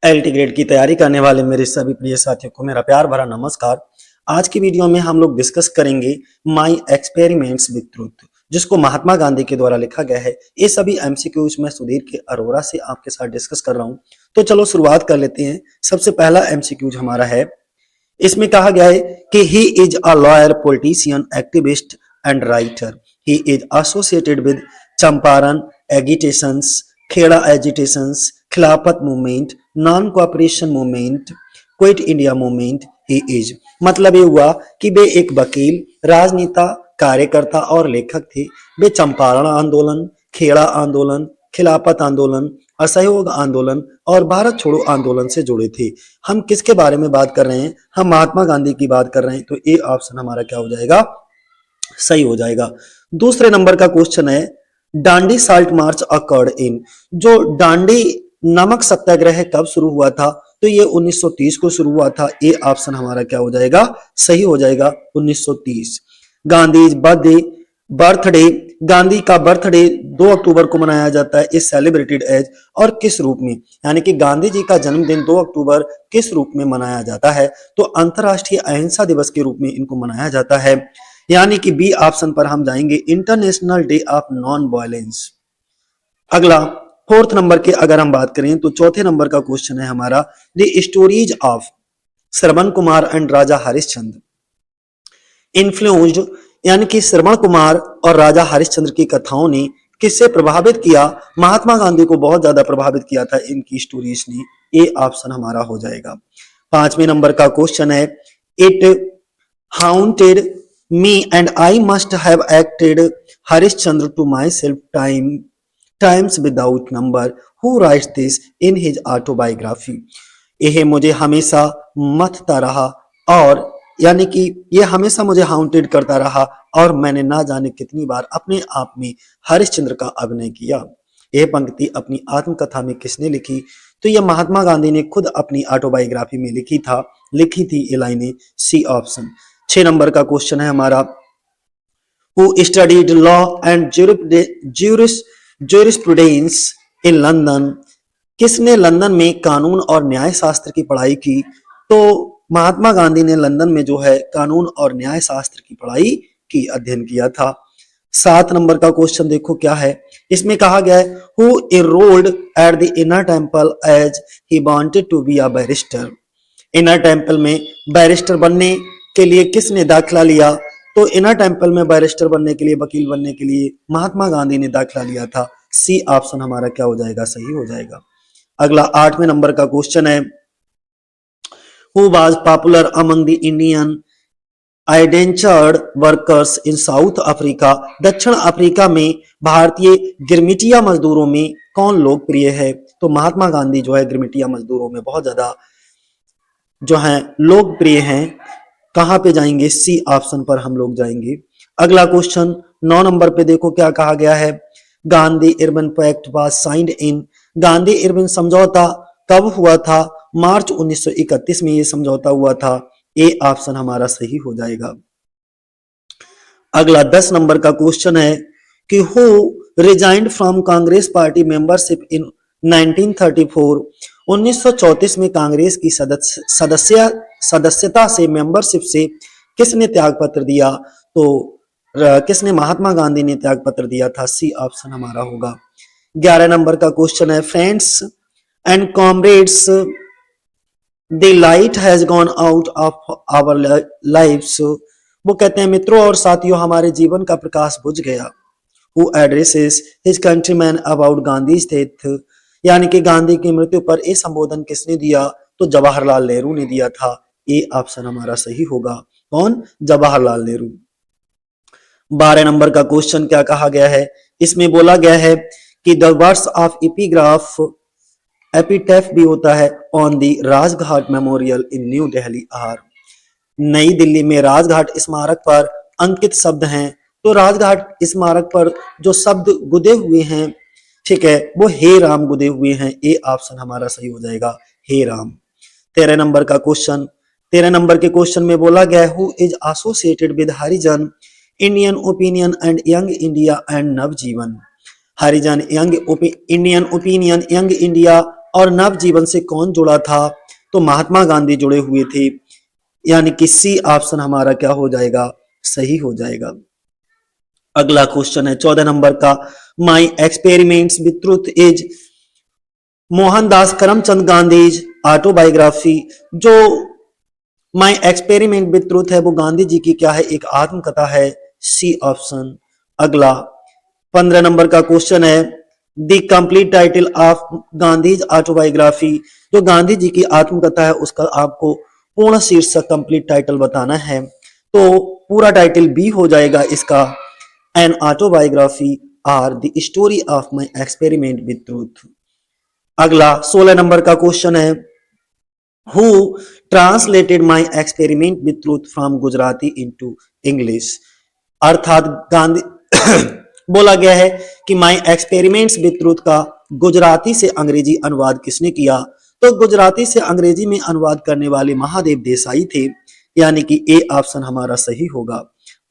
LT grade की तैयारी करने वाले मेरे सभी प्रिय साथियों को मेरा प्यार भरा नमस्कार। आज की वीडियो में हम लोग डिस्कस करेंगे माई एक्सपेरिमेंट्स विद ट्रूथ, जिसको महात्मा गांधी के द्वारा लिखा गया है। ये सभी एमसीक्यूज मैं सुधीर के अरोरा से आपके साथ डिस्कस कर रहा हूं। तो चलो शुरुआत कर लेते हैं। सबसे पहला एमसीक्यूज हमारा है, इसमें कहा गया है कि he is a lawyer, politician, activist and writer. He is associated with Champaran agitations, Kheda agitations, Khilafat movement, non cooperation movement, quit India movement. He is मतलब ये हुआ कि वे एक वकील, राजनेता, कार्यकर्ता और लेखक थे। वे चंपारण आंदोलन, खेड़ा आंदोलन, खिलाफत आंदोलन, असहयोग आंदोलन और भारत छोड़ो आंदोलन से जुड़े थे। हम किसके बारे में बात कर रहे हैं? हम महात्मा गांधी की बात कर रहे हैं। तो ए ऑप्शन हमारा क्या हो जाएगा? सही हो जाएगा। दूसरे नंबर का क्वेश्चन है, डांडी साल्ट मार्च अकर्ड इन। जो डांडी नमक सत्याग्रह कब शुरू हुआ था? तो ये 1930 को शुरू हुआ था। ए ऑप्शन हमारा क्या हो जाएगा? सही हो जाएगा, 1930। गांधी बर्थडे, गांधी का बर्थडे 2 अक्टूबर को मनाया जाता है। इस सेलिब्रेटेड एज, और किस रूप में? यानी कि गांधी जी का जन्मदिन 2 अक्टूबर किस रूप में मनाया जाता है? तो अंतरराष्ट्रीय अहिंसा दिवस के रूप में इनको मनाया जाता है। यानी कि बी ऑप्शन पर हम जाएंगे, international day of non violence. अगला फोर्थ नंबर के अगर हम बात करें तो चौथे नंबर का क्वेश्चन है हमारा, the stories of Shravan Kumar and Raja Harishchandra influenced. यानी कि श्रवण कुमार और राजा हरिश्चंद्र की कथाओं ने किससे प्रभावित किया? महात्मा गांधी को बहुत ज्यादा प्रभावित किया था इनकी स्टोरीज ने। ए ऑप्शन हमारा हो जाएगा। पांचवें नंबर का क्वेश्चन है, it haunted me and I must have acted Harishchandra to myself times without number, who writes this in his autobiography. यह मुझे हमेशा मथता रहा, और यानी कि यह हमेशा मुझे हाउंटेड करता रहा, और मैंने ना जाने कितनी बार अपने आप में हरिश्चंद्र का अभिनय किया। यह पंक्ति अपनी आत्मकथा में किसने लिखी? तो यह महात्मा गांधी ने खुद अपनी ऑटोबायोग्राफी में लिखी थी ये लाइनें। C option. 6 नंबर का क्वेश्चन है हमारा, who studied law and jurisprudence in London. किसने लंदन में कानून और न्याय शास्त्र की पढ़ाई की? तो महात्मा गांधी ने लंदन में जो है कानून और न्याय शास्त्र की पढ़ाई की, अध्ययन किया था। 7 नंबर का क्वेश्चन देखो क्या है। इसमें कहा गया है, who enrolled at the Inner Temple as he wanted to be a barrister. Inner Temple में बैरिस्टर बनने के लिए किसने दाखिला लिया? तो इनर टेम्पल में बैरिस्टर बनने के लिए, वकील बनने के लिए महात्मा गांधी ने दाखिला लिया था। सी ऑप्शन हमारा क्या हो जाएगा? सही हो जाएगा। अगला 8वें नंबर का क्वेश्चन है, who was popular among the Indian indentured workers in South Africa. दक्षिण अफ्रीका में भारतीय गिरमिटिया मजदूरों में कौन लोकप्रिय है? तो महात्मा गांधी जो है गिरमिटिया मजदूरों में बहुत ज्यादा जो है लोकप्रिय हैं। कहां पे जाएंगे? सी ऑप्शन पर हम लोग जाएंगे। अगला क्वेश्चन 9 नंबर पे देखो क्या कहा गया है, Gandhi Irwin pact was signed in. Gandhi Irwin समझौता कब हुआ था? मार्च 1931 में ये समझौता हुआ था। ए ऑप्शन हमारा सही हो जाएगा। अगला 10 नंबर का क्वेश्चन है कि who resigned from Congress party membership in 1934। 1934 में कांग्रेस की सदस्यता से, मेंबरशिप से किसने त्याग पत्र दिया? तो किसने? महात्मा गांधी ने त्याग पत्र दिया था। सी ऑप्शन हमारा होगा। 11 नंबर का क्वेश्चन है, friends and comrades the light has gone out of our lives. वो कहते हैं मित्रों और साथियों, हमारे जीवन का प्रकाश बुझ गया। Who addresses his countryman about Gandhi's death. यानी कि गांधी की मृत्यु पर यह संबोधन किसने दिया? तो जवाहरलाल नेहरू ने दिया था। ए ऑप्शन हमारा सही होगा। कौन? जवाहरलाल नेहरू। 12 नंबर का क्वेश्चन क्या कहा गया है? इसमें बोला गया है कि the words of epigraph, epitaph भी होता है, on the Rajghat memorial in New Delhi are. नई दिल्ली में राजघाट स्मारक पर अंकित शब्द हैं। तो राजघाट स्मारक पर जो शब्द गुदे हुए हैं, ठीक है, वो हे राम गुदे हुए हैं। ए ऑप्शन हमारा सही हो जाएगा, हे राम। 13 नंबर का क्वेश्चन, 13 नंबर के क्वेश्चन में बोला गया, who is associated with Harijan, Indian Opinion and Young India and Navajivan. Harijan, Young Indian, Young India और नव जीवन से कौन जुड़ा था? तो महात्मा गांधी जुड़े हुए थे, यानी कि सी ऑप्शन हमारा क्या हो जाएगा? सही हो जाएगा। अगला क्वेश्चन है 14 नंबर का, माई experiments with truth is Mohandas Karamchand Gandhi autobiography. जो माई एक्सपेरिमेंट विद ट्रुथ है वो गांधी जी की क्या है? एक आत्मकथा है, सी ऑप्शन। अगला 15 नंबर का क्वेश्चन है, the complete title of Gandhi autobiography. जो गांधी जी की आत्मकथा है उसका आपको पूर्ण शीर्षक कंप्लीट टाइटल बताना है, तो पूरा टाइटल बी हो जाएगा इसका, an autobiography or the story of my experiment with truth. अगला 16 नंबर का क्वेश्चन है, who translated my experiment with truth from Gujarati into English. अर्थात गांधी बोला गया है कि माई एक्सपेरिमेंट्स विद ट्रूथ का गुजराती से अंग्रेजी अनुवाद किसने किया? तो गुजराती से अंग्रेजी में अनुवाद करने वाले महादेव देसाई थे, यानी कि ए ऑप्शन हमारा सही होगा।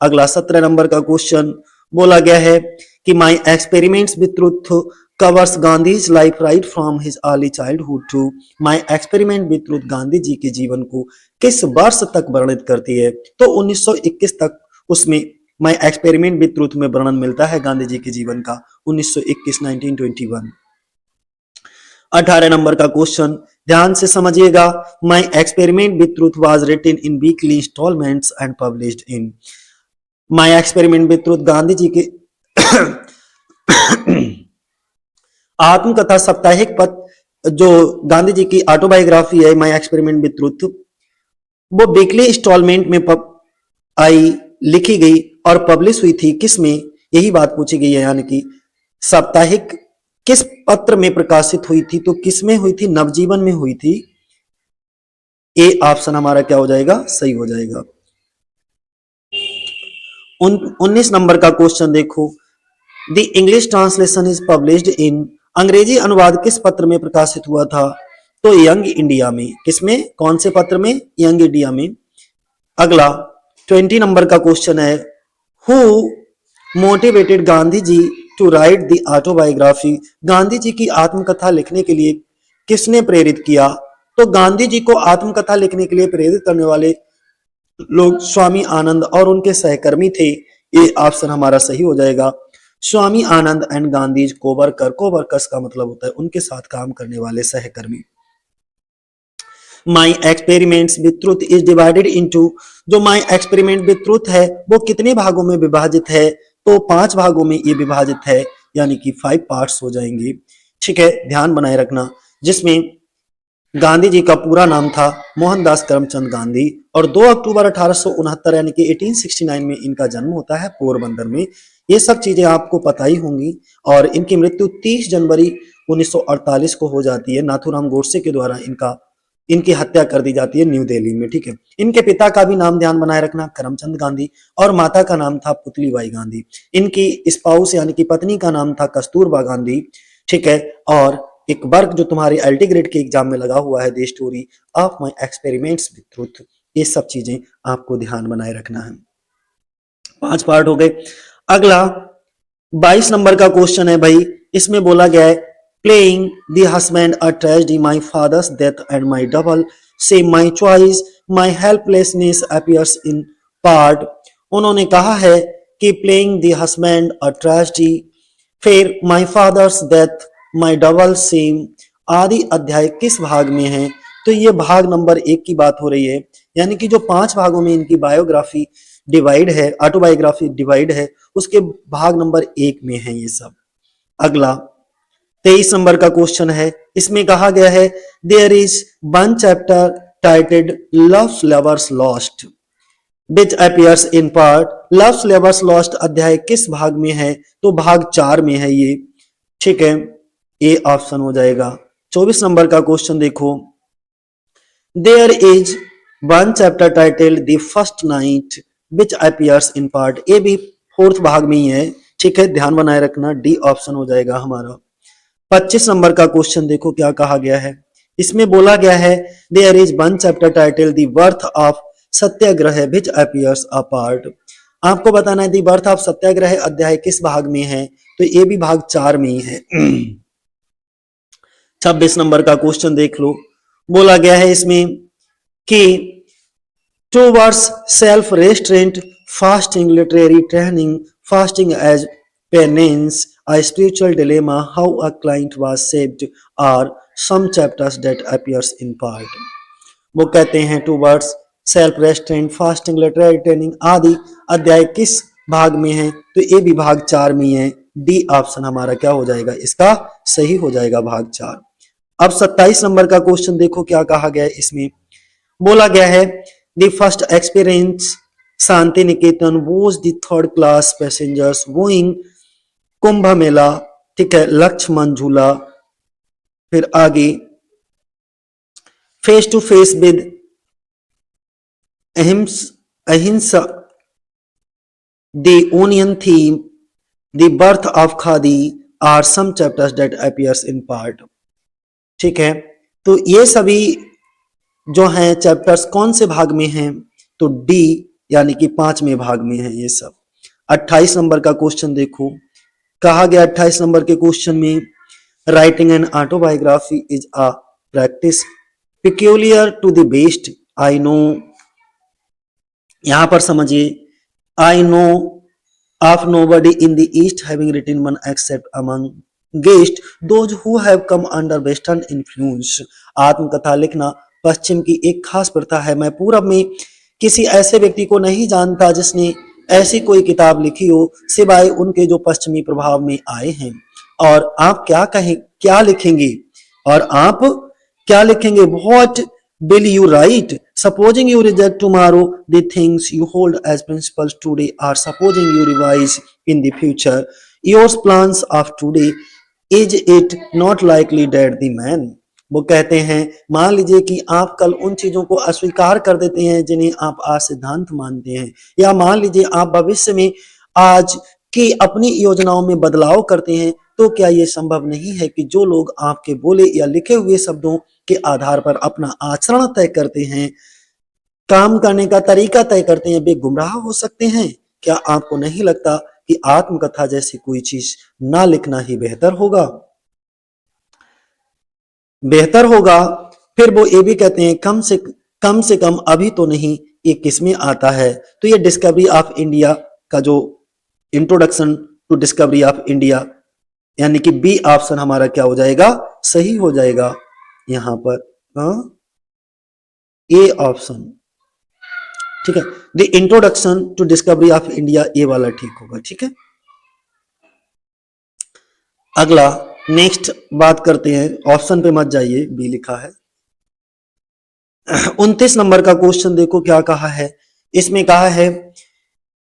अगला 17 नंबर का क्वेश्चन बोला गया है कि my experiments with truth covers Gandhi's life right from his early childhood to. My experiment with truth Gandhi ji के जीवन को किस वर्ष तक वर्णित करती है? तो 1921 तक उसमें माई एक्सपेरिमेंट विद ट्रूथ में वर्णन मिलता है गांधी जी के जीवन का, 1921 1921। 18 नंबर का क्वेश्चन ध्यान से समझिएगा, my experiment with truth was written in weekly installments and published in. My experiment with truth Gandhi ji के आत्मकथा साप्ताहिक पत्र, जो गांधी जी की ऑटोबायोग्राफी है माई एक्सपेरिमेंट विद ट्रूथ, वो वीकली इंस्टॉलमेंट में आई, लिखी गई और पब्लिश हुई थी किसमें? यही बात पूछी गई है, यानी कि साप्ताहिक किस पत्र में प्रकाशित हुई थी? तो किसमें हुई थी? नवजीवन में हुई थी। ए ऑप्शन हमारा क्या हो जाएगा? सही हो जाएगा। 19 नंबर का क्वेश्चन देखो, the English translation is published in. अंग्रेजी अनुवाद किस पत्र में प्रकाशित हुआ था? तो यंग इंडिया में। किसमें? कौन से पत्र में? यंग इंडिया में। अगला 20 नंबर का क्वेश्चन है, who motivated Gandhi ji to write the autobiography. Gandhi ji की आत्मकथा लिखने के लिए किसने प्रेरित किया? तो गांधी जी को आत्मकथा लिखने के लिए प्रेरित करने वाले लोग स्वामी आनंद और उनके सहकर्मी थे। ये ऑप्शन हमारा सही हो जाएगा। स्वामी आनंद एंड गांधी कोवर्कर, कोवर्कर्स का मतलब होता है उनके साथ काम करने वाले सहकर्मी। माई experiments with truth is divided into. जो माई एक्सपेरिमेंट विद ट्रूथ है वो कितने भागों में विभाजित है? तो 5 भागों में ये विभाजित है, यानी कि 5 पार्ट्स हो जाएंगे। ठीक है, ध्यान बनाए रखना। जिसमें गांधी जी का पूरा नाम था मोहनदास करमचंद गांधी और 2 अक्टूबर 1869 यानी कि 1869 में इनका जन्म होता है पोरबंदर में। ये सब चीजें आपको पता ही होंगी। और इनकी मृत्यु 30 जनवरी 1948 को हो जाती है। नाथूराम गोडसे के द्वारा इनकी हत्या कर दी जाती है न्यू दिल्ली में। ठीक है, इनके पिता का भी नाम ध्यान बनाए रखना, करमचंद गांधी, और माता का नाम था पुतलीबाई गांधी। इनकी स्पाउस यानी कि पत्नी का नाम था कस्तूरबा गांधी। ठीक है, और एक वर्क जो तुम्हारे एलटी ग्रेड के एग्जाम में लगा हुआ है, the story of my experiments with truth. ये सब चीजें आपको ध्यान बनाए रखना है। 5 पार्ट हो गए। अगला 22 नंबर का क्वेश्चन है भाई, इसमें बोला गया है, playing the husband a tragedy, my father's death and my double shame my choice, my helplessness appears in part. उन्होंने कहा है कि playing the husband a tragedy, फिर my father's death, my double shame आदि अध्याय किस भाग में है? तो ये भाग नंबर 1 की बात हो रही है, यानी कि जो 5 भागों में इनकी बायोग्राफी डिवाइड है, ऑटोबायोग्राफी डिवाइड है, उसके भाग नंबर 1 में है ये सब। अगला 23 नंबर का क्वेश्चन है, इसमें कहा गया है, देयर इज वन चैप्टर टाइटेड love lovers lost which appears in part. Love lovers lost अध्याय किस भाग में है? तो भाग 4 में है ये। ठीक है, ए ऑप्शन हो जाएगा। 24 नंबर का क्वेश्चन देखो, there is one chapter title the first night which appears in part. A भी 4th भाग में ही है। ठीक है, ध्यान बनाए रखना, डी ऑप्शन हो जाएगा हमारा। 25 नंबर का क्वेश्चन देखो क्या कहा गया है, इसमें बोला गया है, there is one chapter title the birth of Satyagraha which appears a part. आपको बताना है द बर्थ ऑफ सत्याग्रह अध्याय किस भाग में है? तो ये भी भाग 4 में ही है। 26 नंबर का क्वेश्चन देख लो। बोला गया है इसमें कि towards self-restraint, fasting, literary training, fasting as penance, a spiritual dilemma, how a client was saved, are some chapters that appears in part। वो कहते हैं towards self-restraint, fasting, literary training आदि अध्याय किस भाग में है? तो ये भी भाग 4 में है। डी ऑप्शन हमारा क्या हो जाएगा? इसका सही हो जाएगा भाग 4। अब 27 नंबर का क्वेश्चन देखो क्या कहा गया है इसमें। बोला गया है the first experience Shanti Niketan was the third class passengers going Kumbh Mela, ठीक है, लक्ष्मण झूला, फिर आगे face to face with ahimsa, the onion theme, the birth of khadi are some chapters that appears in part. ठीक है, तो ये सभी जो हैं चैप्टर्स कौन से भाग में हैं? तो डी यानी कि 5वें भाग में है ये सब। 28 नंबर का क्वेश्चन देखो, कहा गया 28 नंबर के क्वेश्चन में writing an autobiography is a practice peculiar to the best. I know, यहां पर समझिए, I know of nobody in the east having written one except among guests those who have come under western influence। आत्मकथा लिखना पश्चिम की एक खास प्रथा है, मैं पूरब में किसी ऐसे व्यक्ति को नहीं जानता जिसने ऐसी कोई किताब लिखी हो सिवाय उनके जो पश्चिमी प्रभाव में आए हैं। और आप क्या कहें, क्या लिखेंगे? और आप क्या लिखेंगे? What will you write? Supposing you reject tomorrow the things you hold as principles today, or supposing you revise in the future your plans of today, is it not likely that the man। वो कहते हैं मान लीजिए कि आप कल उन चीजों को अस्वीकार कर देते हैं जिन्हें आप आज सिद्धांत मानते हैं, या मान लीजिए आप भविष्य में आज की अपनी योजनाओं में बदलाव करते हैं, तो क्या ये संभव नहीं है कि जो लोग आपके बोले या लिखे हुए शब्दों के आधार पर अपना आचरण तय करते हैं, काम करने का तरीका तय करते हैं, वे गुमराह हो सकते हैं? क्या आपको नहीं लगता कि आत्मकथा जैसी कोई चीज ना लिखना ही बेहतर होगा? बेहतर होगा। फिर वो ये भी कहते हैं कम से कम अभी तो नहीं, ये किसमें आता है? तो ये डिस्कवरी ऑफ इंडिया का जो introduction to discovery of India, यानी कि बी ऑप्शन हमारा क्या हो जाएगा? सही हो जाएगा यहां पर। ए ऑप्शन, ठीक है, the introduction to discovery of India, ये वाला ठीक होगा। ठीक है, अगला नेक्स्ट बात करते हैं, ऑप्शन पे मत जाइए, बी लिखा है। 29 नंबर का क्वेश्चन देखो क्या कहा है इसमें। कहा है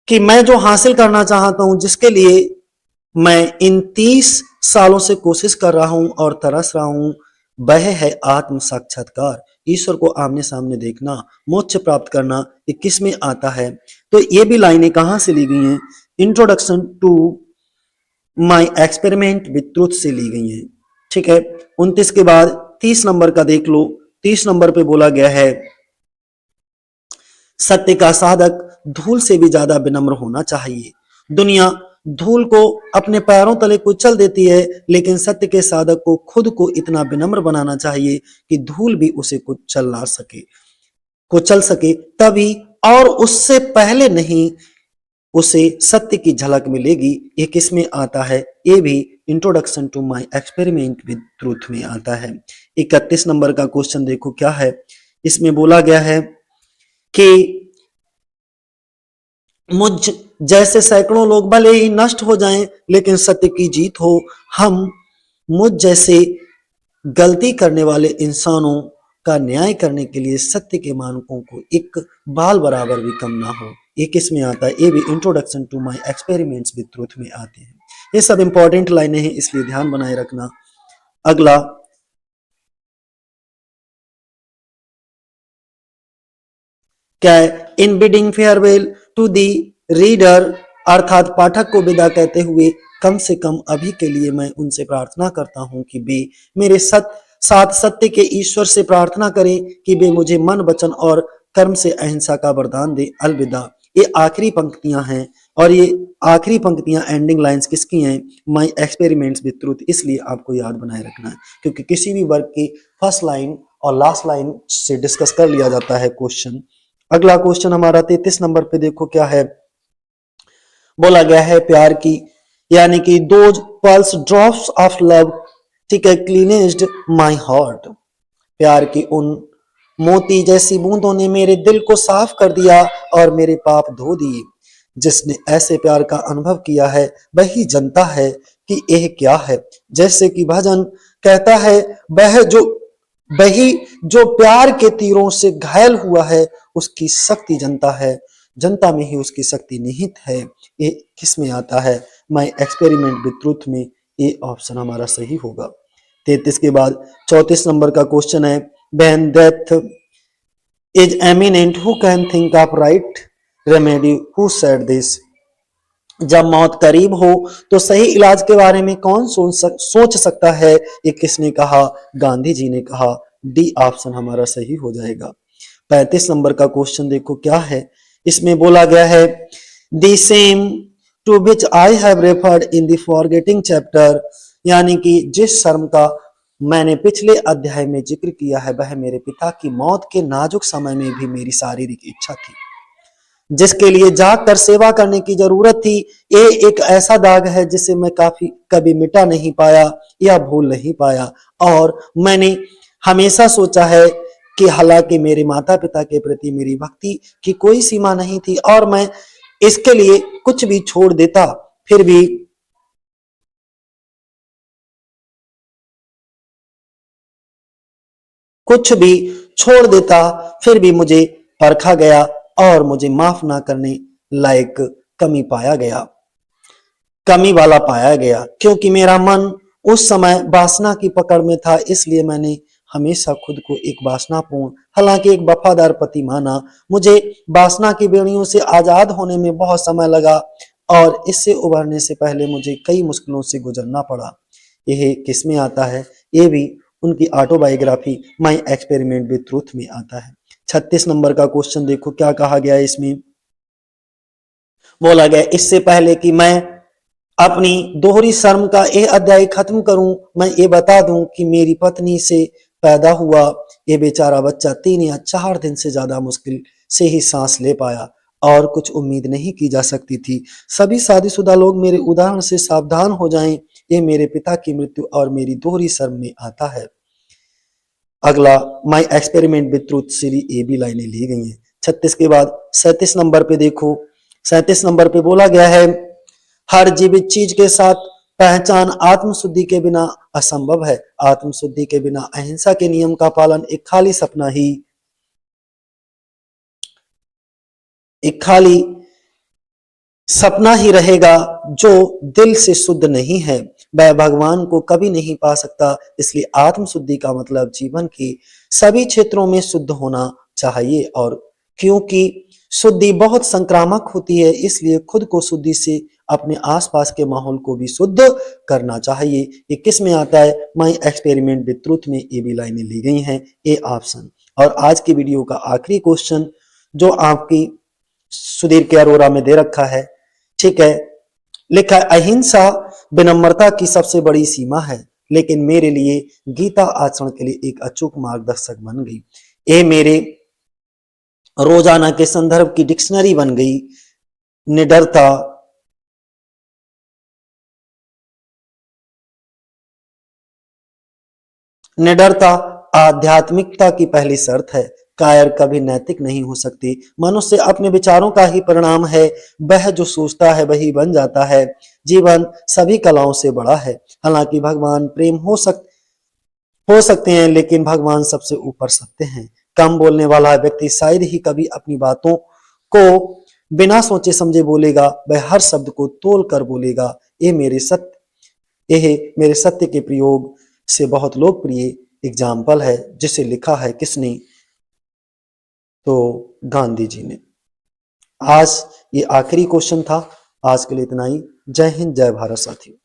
कि मैं जो हासिल करना चाहता हूं, जिसके लिए मैं इन 30 सालों से कोशिश कर रहा हूं और तरस रहा हूं, वह है आत्म साक्षात्कार, ईश्वर को आमने सामने देखना, मोक्ष प्राप्त करना। ये किस में आता है? तो ये भी लाइनें कहां से ली गई हैं? Introduction to my experiment with truth से ली गई हैं। ठीक है, 29 के बाद 30 नंबर का देख लो। 30 नंबर पे बोला गया है सत्य का साधक धूल से भी ज्यादा विनम्र होना चाहिए। दुनिया धूल को अपने पैरों तले कुचल देती है, लेकिन सत्य के साधक को खुद को इतना विनम्र बनाना चाहिए कि धूल भी उसे कुचल सके तभी, और उससे पहले नहीं, उसे सत्य की झलक मिलेगी। ये किस में आता है? ये भी introduction to my experiment with truth में आता है। 31 नंबर का क्वेश्चन देखो क्या है इसमें। बोला गया है कि मुझ जैसे सैकड़ों लोग भले ही नष्ट हो जाएं, लेकिन सत्य की जीत हो। हम मुझ जैसे गलती करने वाले इंसानों का न्याय करने के लिए सत्य के मानकों को एक बाल बराबर भी कम ना हो। ये किस में आता है? ये भी introduction to my experiments with truth में आते हैं। ये सब इंपॉर्टेंट लाइनें हैं, इसलिए ध्यान बनाए रखना। अगला क्या है? In bidding farewell to the reader, अर्थात पाठक को विदा कहते हुए कम से कम अभी के लिए मैं उनसे प्रार्थना करता हूं कि वे मेरे साथ सत्य के ईश्वर से प्रार्थना करें कि वे मुझे मन, वचन और कर्म से अहिंसा का वरदान दे। अलविदा। ये आखिरी पंक्तियां हैं और ये आखिरी पंक्तियां एंडिंग लाइंस किसकी हैं? माई एक्सपेरिमेंट्स विद ट्रूथ, इसलिए आपको याद बनाए रखना है क्योंकि किसी भी वर्क की फर्स्ट लाइन और लास्ट लाइन से डिस्कस कर लिया जाता है क्वेश्चन। अगला क्वेश्चन हमारा 33 नंबर पे देखो क्या है, बोला गया है प्यार की यानी कि दो पल्स ड्रॉप्स ऑफ लव, ठीक है, क्लीनेस्ड माई हार्ट, प्यार की उन मोती जैसी बूंदों ने मेरे दिल को साफ कर दिया और मेरे पाप धो दिए। जिसने ऐसे प्यार का अनुभव किया है वही जानता है कि यह क्या है। जैसे कि भजन कहता है, वही जो प्यार के तीरों से घायल हुआ है उसकी शक्ति जनता है, जनता में ही उसकी शक्ति निहित है। ये किस में आता है? माई एक्सपेरिमेंट विद ट्रूथ में। ये ऑप्शन हमारा सही होगा। 33 के बाद 34 नंबर का क्वेश्चन है, when death is eminent who can think of right remedy, who said this, जब मौत करीब हो तो सही इलाज के बारे में कौन सोच सकता है, ये किसने कहा? गांधी जी ने कहा। डी ऑप्शन हमारा सही हो जाएगा। 35 नंबर का क्वेश्चन देखो क्या है, इसमें बोला गया है the same to which I have referred in the forgetting chapter, यानी कि जिस शर्म का मैंने पिछले अध्याय में जिक्र किया है वह मेरे पिता की मौत के नाजुक समय में भी मेरी शारीरिक इच्छा थी, जिसके लिए जाग कर सेवा करने की जरूरत थी। ये एक ऐसा दाग है जिसे मैं कभी मिटा नहीं पाया या भूल नहीं पाया, और मैंने हमेशा सोचा है कि हालांकि मेरे माता पिता के प्रति मेरी भक्ति की कोई सीमा नहीं थी और मैं इसके लिए कुछ भी छोड़ देता, फिर भी कुछ भी छोड़ देता फिर भी मुझे परखा गया और मुझे माफ ना करने लायक कमी पाया गया, कमी वाला पाया गया, क्योंकि मेरा मन उस समय वासना की पकड़ में था। इसलिए मैंने हमेशा खुद को एक वासनापूर्ण, हालांकि एक वफादार पति माना। मुझे वासना की बेड़ियों से आजाद होने में बहुत समय लगा और इससे उभरने से पहले मुझे कई मुश्किलों से गुजरना पड़ा। यह किस में आता है? ये भी उनकी autobiography my experiment with truth में आता है। 36 नंबर का क्वेश्चन देखो क्या कहा गया है, इसमें बोला गया इससे पहले कि मैं अपनी दोहरी शर्म का यह अध्याय खत्म करूं, मैं ये बता दूं कि मेरी पत्नी से पैदा हुआ ये बेचारा बच्चा 3 या 4 दिन से ज्यादा मुश्किल से ही सांस ले पाया और कुछ उम्मीद नहीं की जा सकती थी। सभी शादीशुदा लोग मेरे उदाहरण से सावधान हो जाएं, ये मेरे पिता की मृत्यु और मेरी दोहरी शर्म में आता है। अगला माई एक्सपेरिमेंट विद ट्रूथ सीरी ए बी लाइनें ली गई हैं। 36 के बाद 37 नंबर पे देखो, 37 नंबर पे बोला गया है हर जीवित चीज के साथ पहचान आत्मशुद्धि के बिना असंभव है। आत्मशुद्धि के बिना अहिंसा के नियम का पालन एक खाली सपना ही रहेगा। जो दिल से शुद्ध नहीं है वह भगवान को कभी नहीं पा सकता। इसलिए आत्मशुद्धि का मतलब जीवन के सभी क्षेत्रों में शुद्ध होना चाहिए, और क्योंकि शुद्धि बहुत संक्रामक होती है इसलिए खुद को शुद्धि से अपने आसपास के माहौल को भी शुद्ध करना चाहिए। ये किस में आता है? माई एक्सपेरिमेंट विद ट्रूथ में ये भी लाइनें ली गई हैं, ए ऑप्शन। और आज की वीडियो का आखिरी क्वेश्चन जो आपकी सुधीर के अरोरा में दे रखा है, ठीक है, लिखा है अहिंसा विनम्रता की सबसे बड़ी सीमा है, लेकिन मेरे लिए गीता आचरण के लिए एक अचूक मार्गदर्शक बन गई। ये मेरे रोजाना के संदर्भ की डिक्शनरी बन गई। निडरता, निडरता आध्यात्मिकता की पहली शर्त है। कायर कभी नैतिक नहीं हो सकती। मनुष्य अपने विचारों का ही परिणाम है। वह जो सोचता है वही बन जाता है। जीवन सभी कलाओं से बड़ा है। हालांकि भगवान प्रेम हो सकते हैं लेकिन भगवान सबसे ऊपर सत्य हैं। कम बोलने वाला व्यक्ति शायद ही कभी अपनी बातों को बिना सोचे समझे बोलेगा। वह हर शब्द को तोल कर बोलेगा। यह मेरे सत्य के प्रयोग से बहुत लोकप्रिय एग्जाम्पल है, जिसे लिखा है किसने? तो गांधी जी ने। आज ये आखिरी क्वेश्चन था। आज के लिए इतना ही। जय हिंद, जय भारत साथियों।